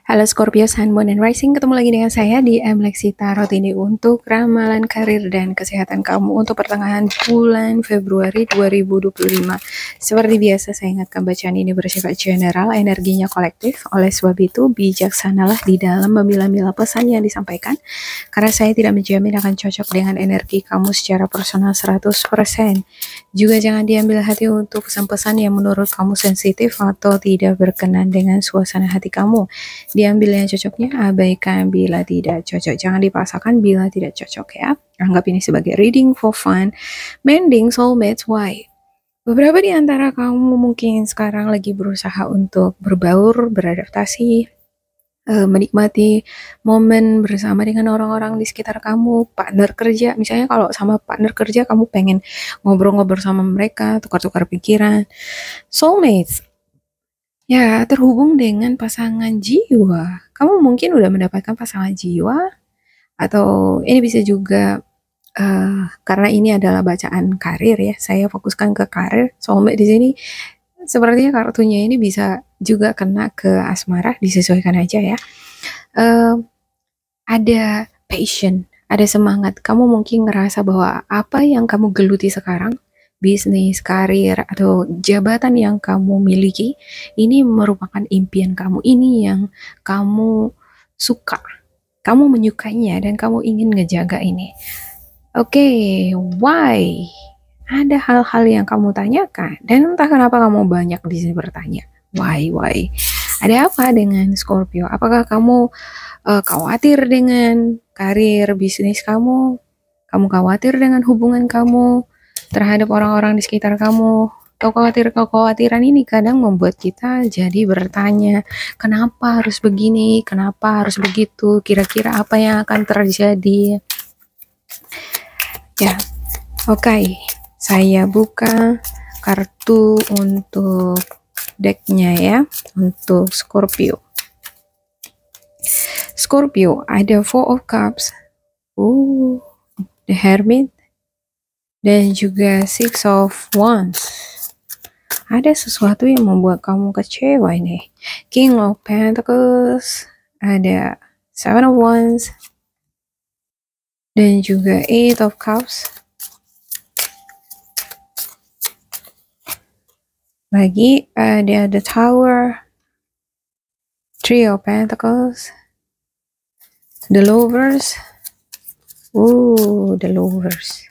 Halo Scorpio, Sun, Moon, and Rising. Ketemu lagi dengan saya di Lexi Tarot ini untuk ramalan karir dan kesehatan kamu untuk pertengahan bulan Februari 2025. Seperti biasa, saya ingatkan bacaan ini bersifat general, energinya kolektif. Oleh sebab itu, bijaksanalah di dalam memilah-milah pesan yang disampaikan, karena saya tidak menjamin akan cocok dengan energi kamu secara personal 100%. Juga jangan diambil hati untuk pesan-pesan yang menurut kamu sensitif atau tidak berkenan dengan suasana hati kamu. Diambil yang cocoknya, abaikan bila tidak cocok. Jangan dipaksakan bila tidak cocok ya. Anggap ini sebagai reading for fun. Mending soulmates, why? Beberapa di antara kamu mungkin sekarang lagi berusaha untuk berbaur, beradaptasi, menikmati momen bersama dengan orang-orang di sekitar kamu, partner kerja. Misalnya kalau sama partner kerja kamu pengen ngobrol-ngobrol sama mereka, tukar-tukar pikiran. Soulmates, ya, terhubung dengan pasangan jiwa. Kamu mungkin udah mendapatkan pasangan jiwa, atau ini bisa juga karena ini adalah bacaan karir ya. Saya fokuskan ke karir. Soulmate di sini sepertinya kartunya ini bisa juga kena ke asmara, disesuaikan aja ya. Ada passion, ada semangat. Kamu mungkin ngerasa bahwa apa yang kamu geluti sekarang, bisnis, karir, atau jabatan yang kamu miliki, ini merupakan impian kamu, ini yang kamu suka, kamu menyukainya, dan kamu ingin ngejaga ini. Oke, why? Ada hal-hal yang kamu tanyakan, dan entah kenapa kamu banyak di sini bertanya, why? Ada apa dengan Scorpio? Apakah kamu khawatir dengan karir bisnis kamu? Kamu khawatir dengan hubungan kamu terhadap orang-orang di sekitar kamu? Kekhawatiran ini kadang membuat kita jadi bertanya, kenapa harus begini, kenapa harus begitu, kira-kira apa yang akan terjadi. Ya, oke. Saya buka kartu untuk decknya ya, untuk Scorpio. Scorpio, ada Four of Cups, the Hermit, dan juga Six of Wands. Ada sesuatu yang membuat kamu kecewa ini. King of Pentacles, ada Seven of Wands, dan juga Eight of Cups. Lagi ada the Tower, Three of Pentacles, the Lovers, the Lovers.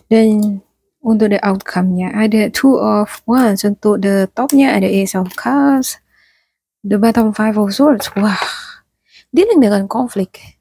Dan untuk the outcome-nya ada Two of Wands. Untuk the top-nya ada Ace of Cups, the bottom Five of Swords. Wah, dealing dengan konflik,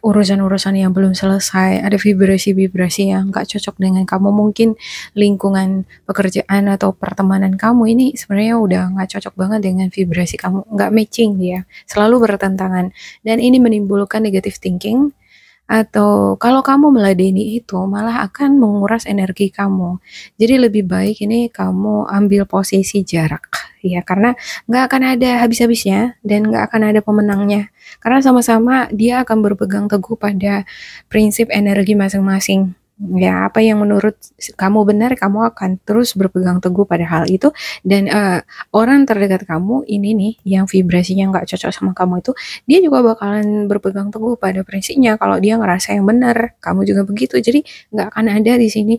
urusan-urusan yang belum selesai, ada vibrasi-vibrasi yang gak cocok dengan kamu. Mungkin lingkungan pekerjaan atau pertemanan kamu ini sebenarnya udah gak cocok banget dengan vibrasi kamu, gak matching dia, selalu bertentangan, dan ini menimbulkan negative thinking. Atau kalau kamu meladeni itu malah akan menguras energi kamu. Jadi lebih baik ini kamu ambil posisi jarak ya, karena nggak akan ada habis-habisnya dan nggak akan ada pemenangnya, karena sama-sama dia akan berpegang teguh pada prinsip energi masing-masing ya. Apa yang menurut kamu benar, kamu akan terus berpegang teguh pada hal itu. Dan orang terdekat kamu ini nih yang vibrasinya nggak cocok sama kamu itu, dia juga bakalan berpegang teguh pada prinsipnya. Kalau dia ngerasa yang benar, kamu juga begitu. Jadi nggak akan ada di sini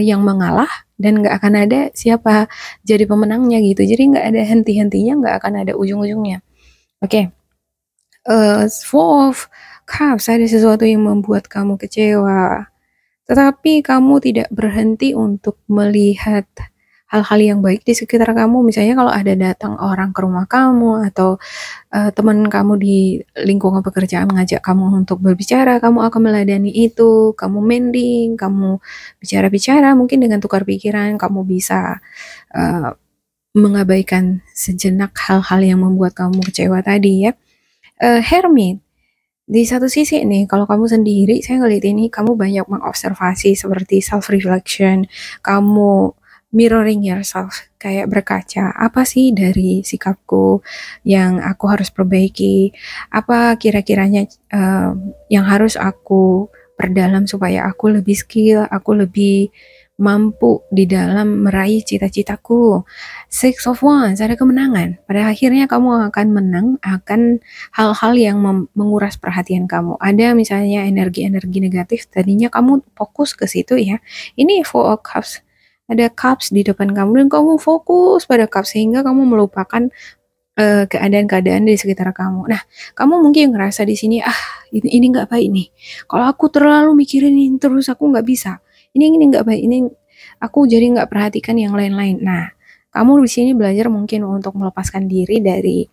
yang mengalah, dan nggak akan ada siapa jadi pemenangnya gitu. Jadi nggak ada henti-hentinya, nggak akan ada ujung-ujungnya. Oke. Four of Cups, ada sesuatu yang membuat kamu kecewa, tetapi kamu tidak berhenti untuk melihat hal-hal yang baik di sekitar kamu. Misalnya kalau ada datang orang ke rumah kamu, atau teman kamu di lingkungan pekerjaan mengajak kamu untuk berbicara, kamu akan meladani itu, kamu mending, kamu bicara-bicara, mungkin dengan tukar pikiran, kamu bisa mengabaikan sejenak hal-hal yang membuat kamu kecewa tadi ya. Hermit, di satu sisi nih, kalau kamu sendiri, saya ngeliat ini kamu banyak mengobservasi seperti self-reflection, kamu mirroring yourself, kayak berkaca, apa sih dari sikapku yang aku harus perbaiki, apa kira-kiranya yang harus aku perdalam supaya aku lebih skill, aku lebih mampu di dalam meraih cita-citaku. Six of Wands, ada kemenangan. Pada akhirnya kamu akan menang akan hal-hal yang menguras perhatian kamu. Ada misalnya energi-energi negatif, tadinya kamu fokus ke situ ya. Ini Four of Cups. Ada cups di depan kamu dan kamu fokus pada cups sehingga kamu melupakan keadaan-keadaan di sekitar kamu. Nah, kamu mungkin ngerasa di sini, ini nggak baik nih. Kalau aku terlalu mikirin ini terus aku nggak bisa. Ini nggak baik. Ini aku jadi nggak perhatikan yang lain-lain. Nah, kamu di sini belajar mungkin untuk melepaskan diri dari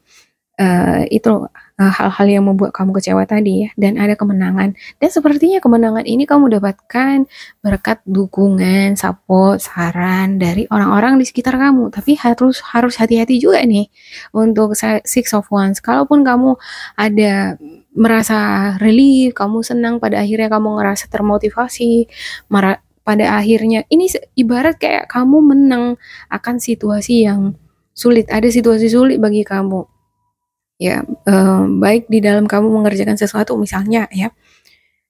itu hal-hal yang membuat kamu kecewa tadi ya, dan ada kemenangan. Dan sepertinya kemenangan ini kamu dapatkan berkat dukungan, support, saran dari orang-orang di sekitar kamu. Tapi harus hati-hati juga nih untuk Six of Wands. Kalaupun kamu ada merasa relief, kamu senang, pada akhirnya kamu ngerasa termotivasi, pada akhirnya ini ibarat kayak kamu menang akan situasi yang sulit. Ada situasi sulit bagi kamu ya, baik di dalam kamu mengerjakan sesuatu misalnya ya,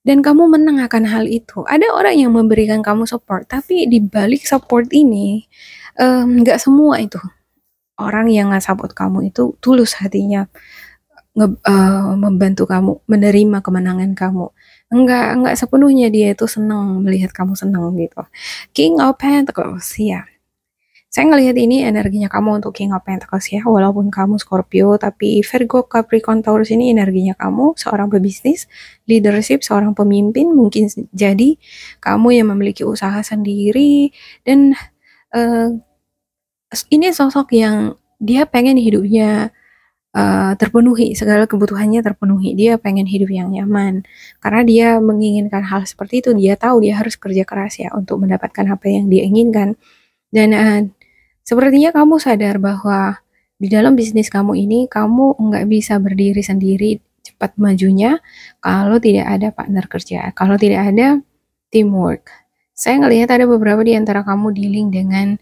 dan kamu menang akan hal itu. Ada orang yang memberikan kamu support, tapi di balik support ini nggak semua itu orang yang nge-support kamu itu tulus hatinya membantu kamu menerima kemenangan kamu. Enggak sepenuhnya dia itu senang melihat kamu senang gitu. King of Pentacles ya. Saya ngelihat ini energinya kamu untuk King of Pentacles ya, walaupun kamu Scorpio, tapi Virgo, Capricorn, Taurus ini energinya kamu, seorang pebisnis, leadership, seorang pemimpin, mungkin jadi kamu yang memiliki usaha sendiri, dan ini sosok yang dia pengen hidupnya terpenuhi, segala kebutuhannya terpenuhi, dia pengen hidup yang nyaman, karena dia menginginkan hal seperti itu, dia tahu dia harus kerja keras ya untuk mendapatkan apa yang dia inginkan, dan sepertinya kamu sadar bahwa di dalam bisnis kamu ini, kamu nggak bisa berdiri sendiri cepat majunya kalau tidak ada partner kerja, kalau tidak ada teamwork. Saya ngelihat ada beberapa di antara kamu dealing dengan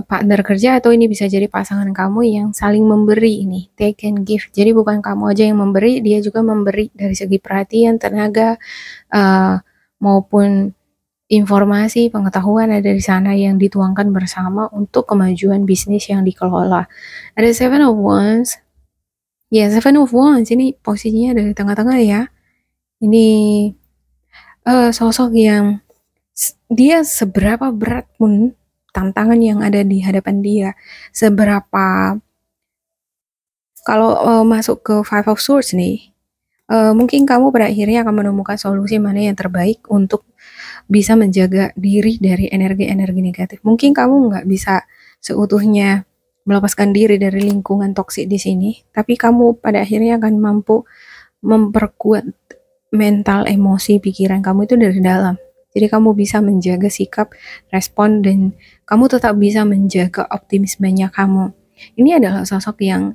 partner kerja, atau ini bisa jadi pasangan kamu yang saling memberi ini, take and give. Jadi bukan kamu aja yang memberi, dia juga memberi dari segi perhatian, tenaga, maupun informasi, pengetahuan ada di sana yang dituangkan bersama untuk kemajuan bisnis yang dikelola. Ada Seven of Wands. Ya, Seven of Wands ini posisinya dari tengah-tengah ya. Ini sosok yang dia seberapa berat pun tantangan yang ada di hadapan dia, seberapa kalau masuk ke Five of Swords nih, mungkin kamu pada akhirnya akan menemukan solusi mana yang terbaik untuk bisa menjaga diri dari energi-energi negatif. Mungkin kamu nggak bisa seutuhnya melepaskan diri dari lingkungan toksik di sini, tapi kamu pada akhirnya akan mampu memperkuat mental, emosi, pikiran kamu itu dari dalam. Jadi kamu bisa menjaga sikap, respon, dan kamu tetap bisa menjaga optimismenya kamu. Ini adalah sosok yang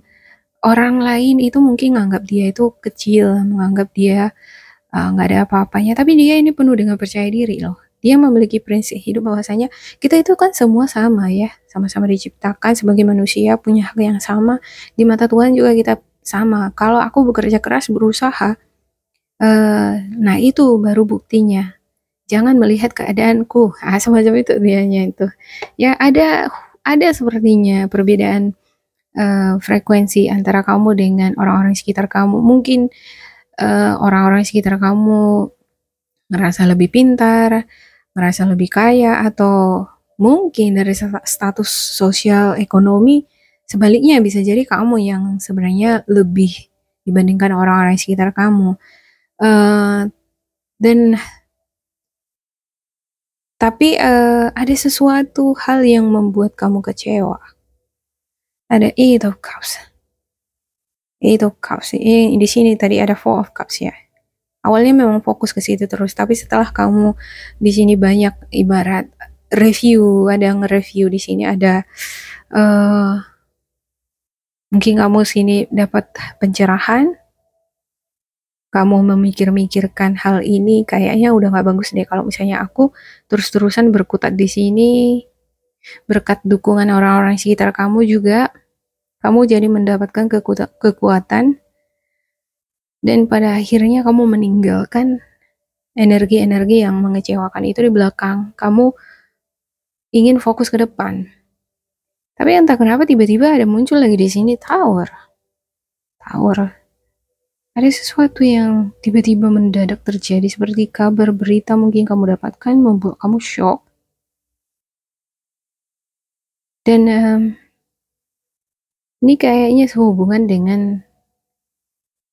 orang lain itu mungkin menganggap dia itu kecil, menganggap dia nggak ada apa-apanya, tapi dia ini penuh dengan percaya diri loh. Dia memiliki prinsip hidup bahwasanya kita itu kan semua sama ya, sama-sama diciptakan sebagai manusia, punya hak yang sama, di mata Tuhan juga kita sama. Kalau aku bekerja keras, berusaha, nah itu baru buktinya. Jangan melihat keadaanku, semacam itu dianya itu. Ya ada sepertinya perbedaan frekuensi antara kamu dengan orang-orang sekitar kamu. Mungkin orang-orang sekitar kamu ngerasa lebih pintar, ngerasa lebih kaya, atau mungkin dari status sosial ekonomi sebaliknya bisa jadi kamu yang sebenarnya lebih dibandingkan orang-orang sekitar kamu. Dan tapi ada sesuatu hal yang membuat kamu kecewa. Ada Eight of Cups. Eight of Cups. Di sini tadi ada Four of Cups ya. Awalnya memang fokus ke situ terus, tapi setelah kamu di sini banyak ibarat review, ada nge-review di sini, ada mungkin kamu sini dapat pencerahan, kamu memikir-mikirkan hal ini, kayaknya udah nggak bagus deh kalau misalnya aku terus-terusan berkutat di sini. Berkat dukungan orang-orang sekitar kamu juga, kamu jadi mendapatkan kekuatan, dan pada akhirnya kamu meninggalkan energi-energi yang mengecewakan itu di belakang. Kamu ingin fokus ke depan. Tapi entah kenapa tiba-tiba ada muncul lagi di sini tower. Ada sesuatu yang tiba-tiba mendadak terjadi seperti kabar berita mungkin kamu dapatkan membuat kamu shock. Dan ini kayaknya sehubungan dengan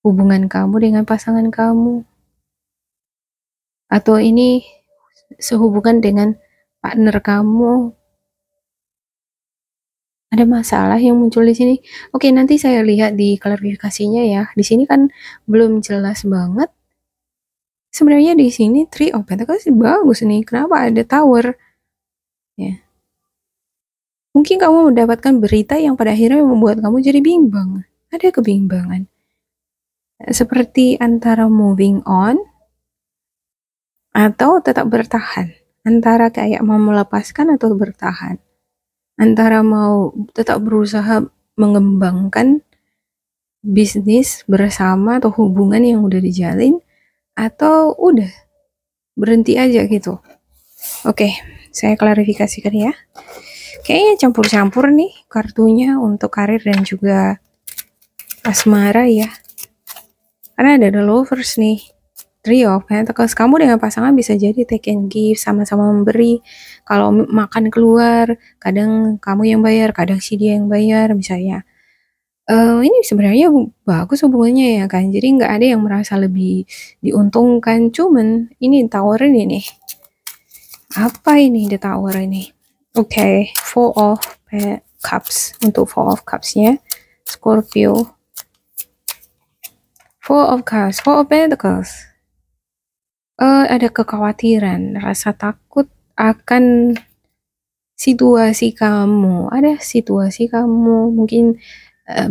hubungan kamu dengan pasangan kamu. Atau ini sehubungan dengan partner kamu. Ada masalah yang muncul di sini. Oke, nanti saya lihat di klarifikasinya ya. Di sini kan belum jelas banget. Sebenarnya di sini Three of Pentacles bagus nih. Kenapa ada Tower? Ya. Mungkin kamu mendapatkan berita yang pada akhirnya membuat kamu jadi bimbang. Ada kebimbangan. Seperti antara moving on atau tetap bertahan. Antara kayak mau melepaskan atau bertahan. Antara mau tetap berusaha mengembangkan bisnis bersama atau hubungan yang udah dijalin, atau udah berhenti aja gitu. Oke, saya klarifikasikan ya. Kayaknya campur-campur nih kartunya untuk karir dan juga asmara ya. Karena ada the lovers nih. Three of Pentacles. Kamu dengan pasangan bisa jadi take and give, sama-sama memberi. Kalau makan keluar, kadang kamu yang bayar, kadang si dia yang bayar misalnya. Ini sebenarnya bagus hubungannya ya kan. Jadi nggak ada yang merasa lebih diuntungkan. Cuman ini Tower ini nih. Apa ini the Tower ini? Oke, Four of Cups. Untuk Four of Cups-nya Scorpio. Four of Cups, Four of Pentacles. Ada kekhawatiran, rasa takut akan situasi kamu. Ada situasi kamu, mungkin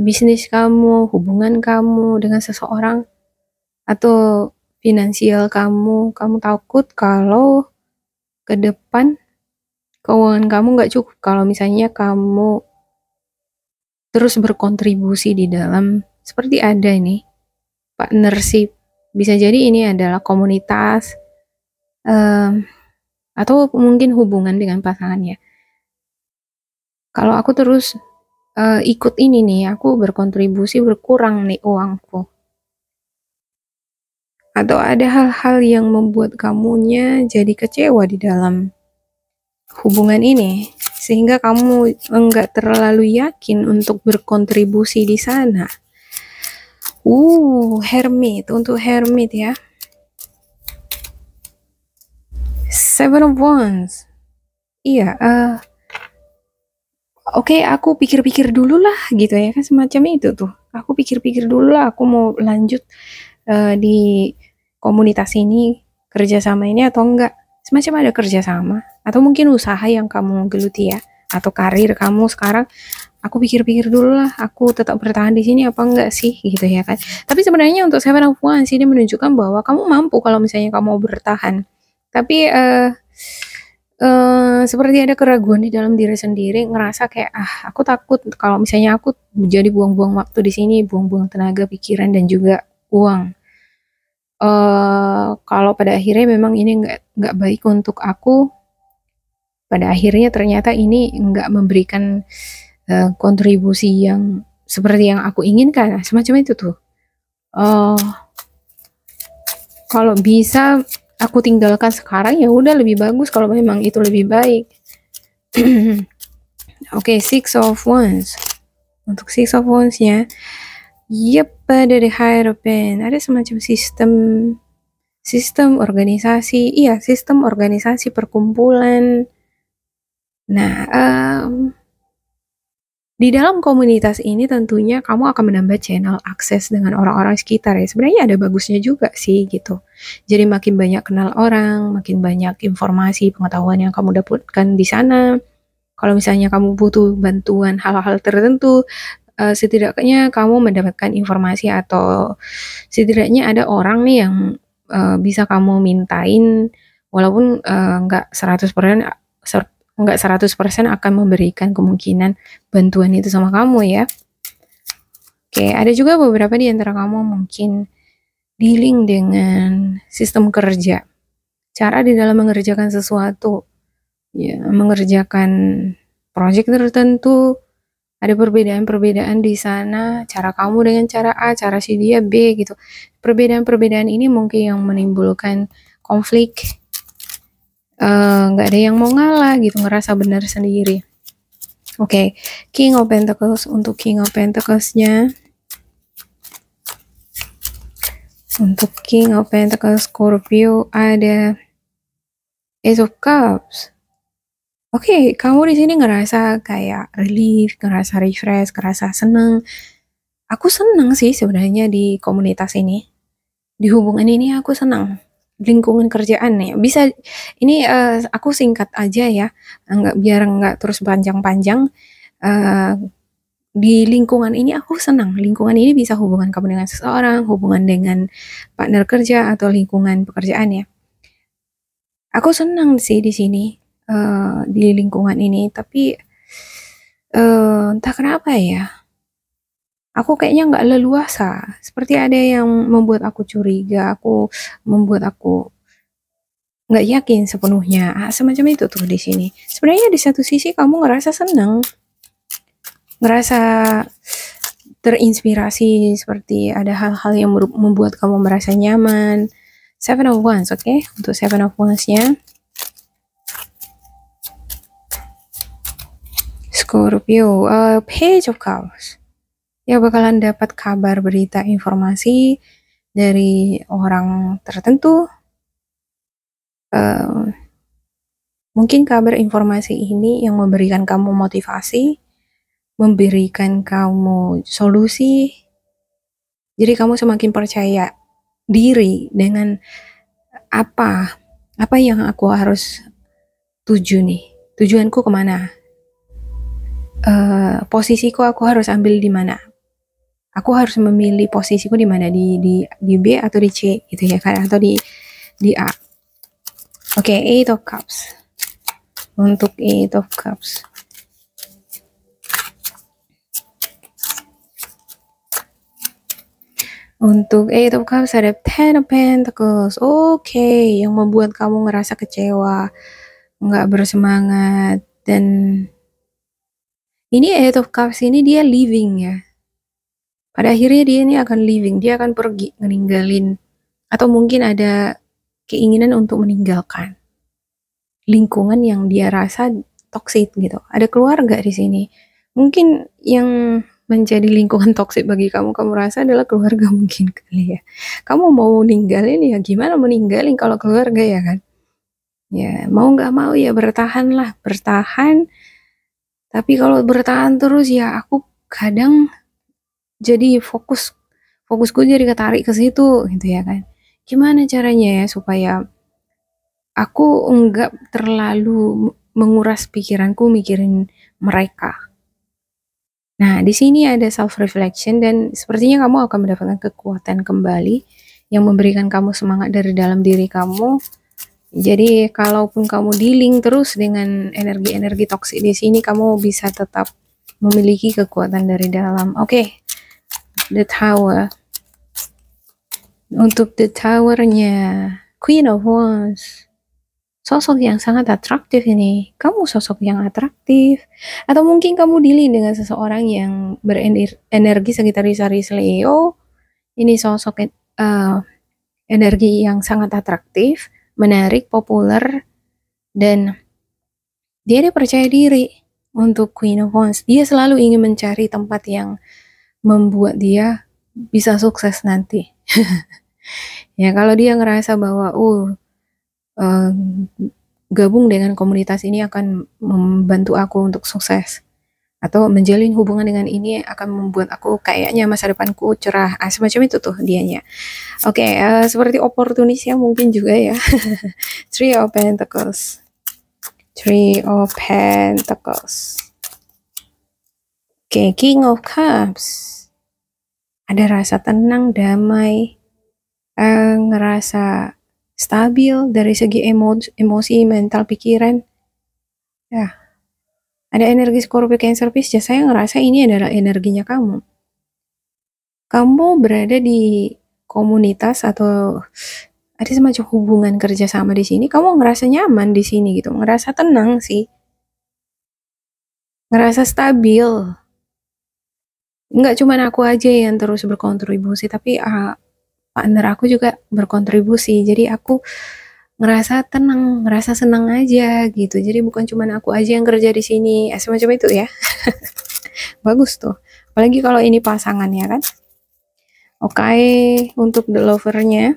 bisnis kamu, hubungan kamu dengan seseorang, atau finansial kamu. Kamu takut kalau ke depan keuangan kamu nggak cukup. Kalau misalnya kamu terus berkontribusi di dalam, seperti ada ini, partnership. Bisa jadi ini adalah komunitas, atau mungkin hubungan dengan pasangannya. Kalau aku terus ikut ini nih, aku berkontribusi berkurang nih uangku. Atau ada hal-hal yang membuat kamunya jadi kecewa di dalam hubungan ini, sehingga kamu enggak terlalu yakin untuk berkontribusi di sana. Hermit, untuk Hermit ya. Seven of Wands. Iya, oke, aku pikir-pikir dulu lah gitu ya kan, semacam itu tuh. Aku pikir-pikir dulu lah, aku mau lanjut di komunitas ini, kerjasama ini atau enggak. Semacam ada kerjasama, atau mungkin usaha yang kamu geluti ya, atau karir kamu sekarang. Aku pikir-pikir dulu lah, aku tetap bertahan di sini apa enggak sih gitu ya kan. Tapi sebenarnya untuk Seven of Wands ini menunjukkan bahwa kamu mampu kalau misalnya kamu mau bertahan. Tapi seperti ada keraguan di dalam diri sendiri, ngerasa kayak aku takut kalau misalnya aku jadi buang-buang waktu di sini, buang-buang tenaga, pikiran dan juga uang. Kalau pada akhirnya memang ini nggak baik untuk aku, pada akhirnya ternyata ini nggak memberikan kontribusi yang seperti yang aku inginkan, semacam itu tuh. Kalau bisa aku tinggalkan sekarang ya udah, lebih bagus kalau memang itu lebih baik. Oke, Six of Wands. Untuk Six of Wands-nya, ada the Hierophant, ada semacam sistem organisasi, sistem organisasi perkumpulan. Nah, di dalam komunitas ini tentunya kamu akan menambah channel akses dengan orang-orang sekitar ya. Sebenarnya ada bagusnya juga sih gitu. Jadi makin banyak kenal orang, makin banyak informasi, pengetahuan yang kamu dapatkan di sana. Kalau misalnya kamu butuh bantuan hal-hal tertentu, setidaknya kamu mendapatkan informasi, atau setidaknya ada orang nih yang bisa kamu mintain, walaupun nggak 100% akan memberikan kemungkinan bantuan itu sama kamu ya. Oke, ada juga beberapa di antara kamu mungkin dealing dengan sistem kerja, cara di dalam mengerjakan sesuatu. ya mengerjakan proyek tertentu, ada perbedaan-perbedaan di sana, cara kamu dengan cara A, cara si dia B gitu. Perbedaan-perbedaan ini mungkin yang menimbulkan konflik, nggak ada yang mau ngalah gitu, ngerasa benar sendiri. Oke, King of Pentacles. Untuk King of Pentacles-nya, untuk King of Pentacles Scorpio ada Ace of Cups. Oke, kamu di sini ngerasa kayak relief, ngerasa refresh, ngerasa seneng. Aku seneng sih sebenarnya di komunitas ini, di hubungan ini aku senang. Lingkungan kerjaan nih, bisa ini aku singkat aja ya, biar nggak terus panjang-panjang. Uh, di lingkungan ini aku senang. Lingkungan ini bisa hubungan kamu dengan seseorang, hubungan dengan partner kerja atau lingkungan pekerjaan ya. Aku senang sih di sini, di lingkungan ini, tapi entah kenapa ya, aku kayaknya nggak leluasa. Seperti ada yang membuat aku curiga, membuat aku nggak yakin sepenuhnya. Semacam itu tuh di sini. Sebenarnya di satu sisi kamu ngerasa senang, ngerasa terinspirasi, seperti ada hal-hal yang membuat kamu merasa nyaman. Seven of Wands, oke? Untuk Seven of Wands-nya, Scorpio, Page of Cups. Ya, bakalan dapat kabar, berita, informasi dari orang tertentu. Mungkin kabar informasi ini yang memberikan kamu motivasi, memberikan kamu solusi. Jadi kamu semakin percaya diri dengan apa yang aku harus tuju nih. Tujuanku kemana? Posisiku aku harus ambil di mana? Aku harus memilih posisiku di mana, di B atau di C gitu ya kan, atau di A. Oke, Eight of Cups. Untuk Eight of Cups, untuk Eight of Cups ada Ten of Pentacles. Oke, yang membuat kamu ngerasa kecewa, nggak bersemangat, dan ini Eight of Cups ini dia leaving ya. Pada akhirnya dia ini akan leaving, dia akan pergi, meninggalin, atau mungkin ada keinginan untuk meninggalkan lingkungan yang dia rasa toksik gitu. Ada keluarga di sini. Mungkin yang menjadi lingkungan toksik bagi kamu rasa adalah keluarga mungkin kali ya. Kamu mau ninggalin ya gimana mau ninggalin kalau keluarga ya kan? Ya mau nggak mau ya bertahan lah, bertahan. Tapi kalau bertahan terus ya aku kadang jadi fokusku jadi ketarik ke situ gitu ya kan. Gimana caranya ya supaya aku enggak terlalu menguras pikiranku mikirin mereka. Nah, di sini ada self reflection dan sepertinya kamu akan mendapatkan kekuatan kembali yang memberikan kamu semangat dari dalam diri kamu. Jadi, kalaupun kamu dealing terus dengan energi-energi toksik di sini, kamu bisa tetap memiliki kekuatan dari dalam. Oke, The Tower. Untuk The Tower-nya, Queen of Wands. Sosok yang sangat atraktif ini. Kamu sosok yang atraktif. Atau mungkin kamu dealing dengan seseorang yang berenergi Sagittarius Leo. Ini sosok energi yang sangat atraktif, menarik, populer, dan dia percaya diri. Untuk Queen of Wands, dia selalu ingin mencari tempat yang membuat dia bisa sukses nanti. Ya, kalau dia ngerasa bahwa gabung dengan komunitas ini akan membantu aku untuk sukses, atau menjalin hubungan dengan ini akan membuat aku kayaknya masa depanku cerah, semacam itu tuh dianya. Oke, seperti oportunis ya mungkin juga ya. Three of Pentacles. Three of Pentacles. Oke, King of Cups. Ada rasa tenang, damai, ngerasa stabil dari segi emosi, mental, pikiran. Ya, ada energi Scorpio, Cancer, Pisces. Saya ngerasa ini adalah energinya kamu. Kamu berada di komunitas atau ada semacam hubungan kerjasama di sini, kamu ngerasa nyaman di sini gitu, ngerasa tenang sih, ngerasa stabil. Nggak cuma aku aja yang terus berkontribusi, tapi partner aku juga berkontribusi. Jadi aku ngerasa tenang, ngerasa senang aja gitu. Jadi bukan cuma aku aja yang kerja di sini, semacam itu ya. Bagus tuh. Apalagi kalau ini pasangan ya kan. Oke, untuk the lovernya.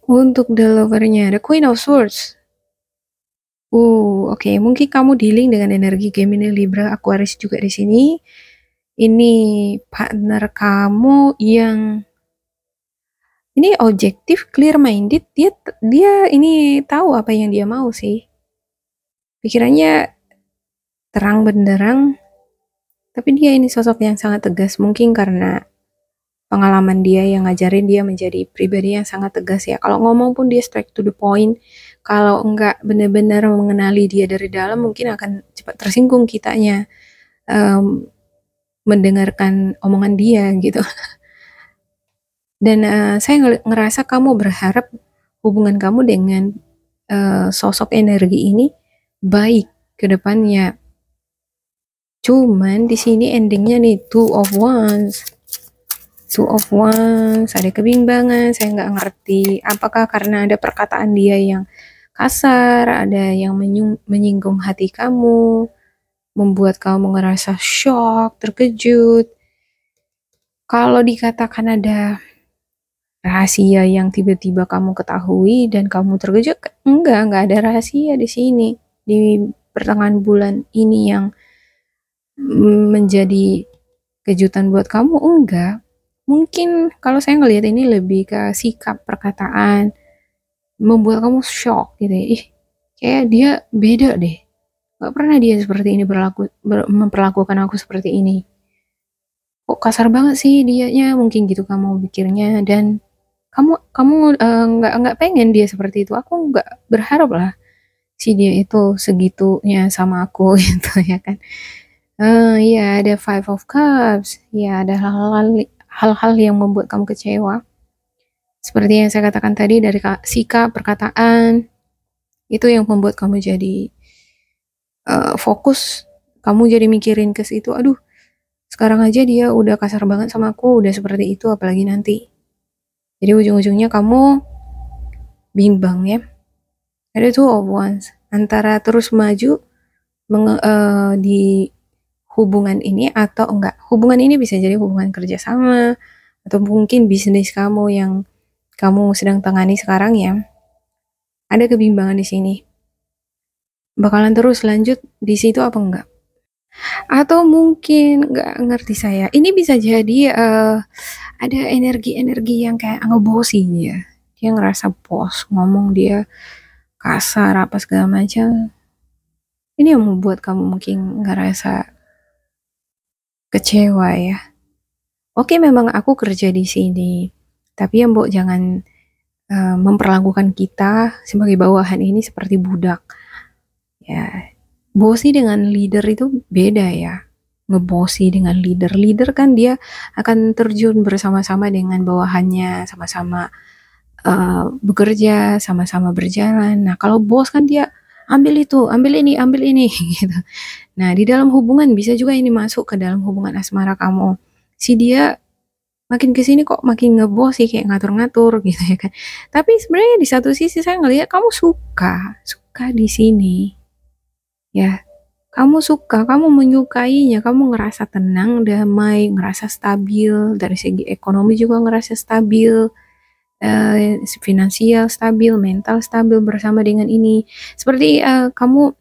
Untuk the lovernya, the Queen of Swords. Oke. Mungkin kamu dealing dengan energi Gemini, Libra, Aquarius juga di sini. Ini partner kamu yang ini objektif, clear minded, dia ini tahu apa yang dia mau sih. Pikirannya terang benderang, tapi dia ini sosok yang sangat tegas, mungkin karena pengalaman dia yang ngajarin dia menjadi pribadi yang sangat tegas ya. Kalau ngomong pun dia straight to the point. Kalau enggak benar-benar mengenali dia dari dalam, mungkin akan cepat tersinggung kitanya mendengarkan omongan dia gitu. Dan saya ngerasa kamu berharap hubungan kamu dengan sosok energi ini baik ke depannya. Cuman di sini endingnya nih Two of Wands, ada kebimbangan. Saya nggak ngerti apakah karena ada perkataan dia yang kasar, ada yang menyinggung hati kamu, membuat kamu ngerasa shock, terkejut. Kalau dikatakan ada rahasia yang tiba-tiba kamu ketahui dan kamu terkejut, enggak ada rahasia di sini. Di pertengahan bulan ini yang menjadi kejutan buat kamu, enggak. Mungkin kalau saya ngelihat ini lebih ke sikap perkataan membuat kamu shock gitu ya. Kayak dia beda deh. Gak pernah dia seperti ini memperlakukan aku seperti ini. Kok kasar banget sih dianya, mungkin gitu kamu pikirnya. Dan kamu nggak pengen dia seperti itu. Aku nggak berharap lah si dia itu segitunya sama aku gitu ya kan. Ya ada Five of Cups. Ya ada hal-hal yang membuat kamu kecewa. Seperti yang saya katakan tadi, dari sikap, perkataan, itu yang membuat kamu jadi fokus. Kamu jadi mikirin ke situ, aduh, sekarang aja dia udah kasar banget sama aku, udah seperti itu, apalagi nanti. Jadi ujung-ujungnya kamu bimbang ya. Ada Two of Wands, antara terus maju di hubungan ini atau enggak. Hubungan ini bisa jadi hubungan kerjasama, atau mungkin bisnis kamu yang kamu sedang tangani sekarang ya. Ada kebimbangan di sini. Bakalan terus lanjut di situ apa enggak? Atau mungkin nggak ngerti saya. Ini bisa jadi ada energi-energi yang kayak ngebosi dia. Dia ngerasa bos, ngomong dia kasar apa segala macam. Ini yang membuat kamu mungkin ngerasa kecewa ya. Oke, memang aku kerja di sini, tapi ya Mbok jangan memperlakukan kita sebagai bawahan ini seperti budak. Ya, bosi dengan leader itu beda ya. Ngebosi dengan leader. Leader kan dia akan terjun bersama-sama dengan bawahannya, sama-sama bekerja, sama-sama berjalan. Nah, kalau bos kan dia ambil itu, ambil ini gitu. Nah, di dalam hubungan bisa juga ini masuk ke dalam hubungan asmara kamu. Si dia makin kesini kok makin ngebosi, kayak ngatur-ngatur gitu ya kan. Tapi sebenarnya di satu sisi saya ngelihat kamu suka di sini. Ya, kamu suka, kamu menyukainya, kamu ngerasa tenang, damai, ngerasa stabil, dari segi ekonomi juga ngerasa stabil, finansial stabil, mental stabil bersama dengan ini. Seperti kamu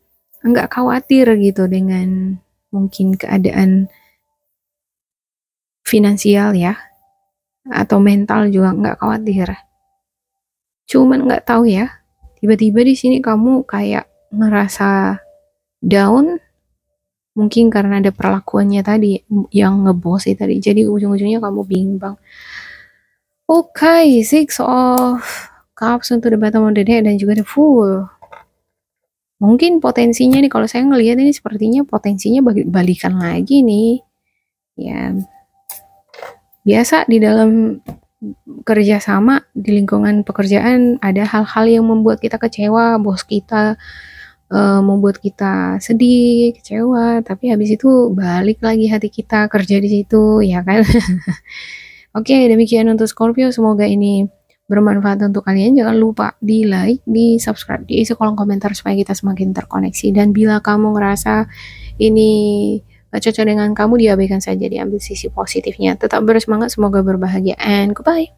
nggak khawatir gitu dengan mungkin keadaan finansial ya, atau mental juga nggak khawatir. Cuman nggak tahu ya, tiba-tiba di sini kamu kayak ngerasa down, mungkin karena ada perlakuannya tadi yang ngebosi tadi, jadi ujung-ujungnya kamu bimbang. Oke, Six of Cups untuk the bottom of the deck dan juga the Fool. Mungkin potensinya nih, kalau saya ngelihat ini sepertinya potensinya balikan lagi nih. Ya, biasa di dalam kerja sama di lingkungan pekerjaan ada hal-hal yang membuat kita kecewa, bos kita membuat kita sedih, kecewa, tapi habis itu balik lagi hati kita kerja di situ, ya kan? Oke, demikian untuk Scorpio, semoga ini bermanfaat untuk kalian. Jangan lupa di like, di subscribe, di isi kolom komentar supaya kita semakin terkoneksi. Dan bila kamu ngerasa ini gak cocok dengan kamu, diabaikan saja, diambil sisi positifnya. Tetap bersemangat, semoga berbahagia, and goodbye.